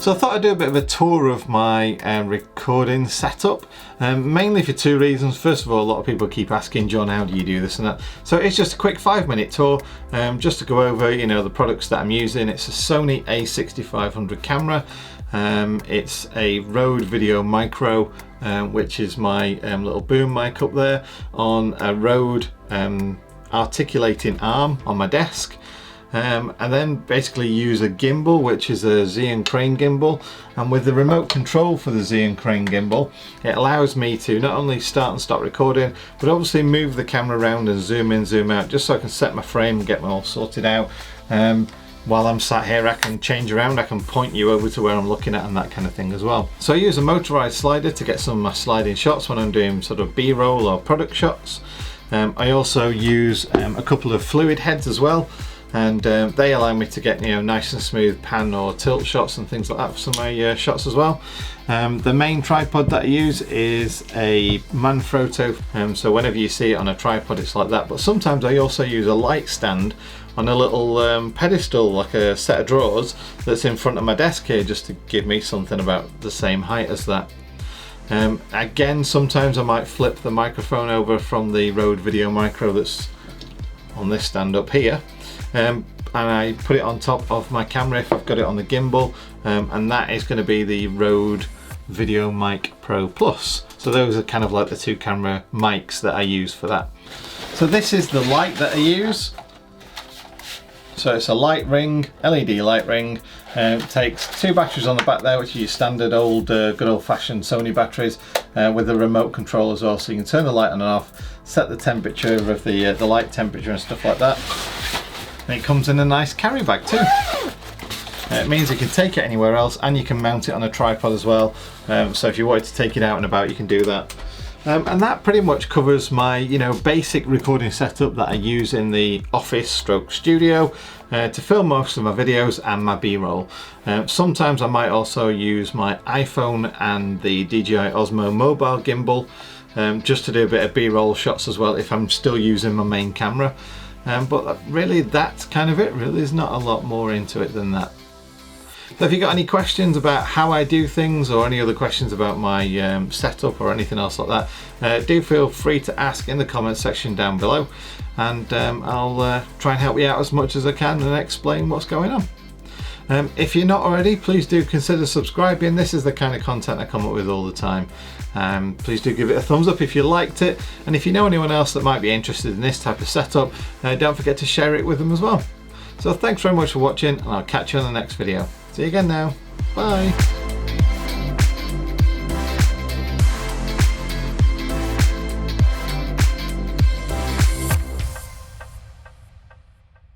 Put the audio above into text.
So I thought I'd do a bit of a tour of my recording setup, mainly for two reasons. First of all, a lot of people keep asking, John, how do you do this and that? So it's just a quick 5-minute tour, just to go over, you know, the products that I'm using. It's a Sony a6500 camera. It's a Rode Video Micro, which is my little boom mic up there, on a Rode articulating arm on my desk. And then basically use a gimbal, which is a Xeon Crane gimbal, and with the remote control for the Xeon Crane gimbal, it allows me to not only start and stop recording, but obviously move the camera around and zoom in, zoom out, just so I can set my frame and get them all sorted out. While I'm sat here, I can change around, I can point you over to where I'm looking at and that kind of thing as well. So I use a motorized slider to get some of my sliding shots when I'm doing sort of B-roll or product shots. I also use a couple of fluid heads as well, and they allow me to get, you know, nice and smooth pan or tilt shots and things like that for some of my shots as well. The main tripod that I use is a Manfrotto, so whenever you see it on a tripod it's like that, but sometimes I also use a light stand on a little pedestal, like a set of drawers that's in front of my desk here, just to give me something about the same height as that. Again, sometimes I might flip the microphone over from the Rode Video Micro that's on this stand up here, and I put it on top of my camera if I've got it on the gimbal, and that is going to be the Rode Video Mic Pro Plus. So those are kind of like the two camera mics that I use for that. So this is the light that I use. So it's a light ring, LED light ring. It takes 2 batteries on the back there, which are your standard old, good old-fashioned Sony batteries, with a remote control as well, so you can turn the light on and off, set the temperature of the light temperature and stuff like that. And it comes in a nice carry bag too. It means you can take it anywhere else, and you can mount it on a tripod as well. So if you wanted to take it out and about, you can do that. And that pretty much covers my, you know, basic recording setup that I use in the office stroke studio to film most of my videos and my B-roll. Sometimes I might also use my iPhone and the DJI Osmo mobile gimbal, just to do a bit of B-roll shots as well if I'm still using my main camera. But really that's kind of it, really. There's not a lot more into it than that. So if you've got any questions about how I do things, or any other questions about my setup or anything else like that, do feel free to ask in the comments section down below, and I'll try and help you out as much as I can and explain what's going on. If you're not already, please do consider subscribing. This is the kind of content I come up with all the time. Please do give it a thumbs up if you liked it, and if you know anyone else that might be interested in this type of setup, don't forget to share it with them as well. So thanks very much for watching, and I'll catch you on the next video. See you again now. Bye.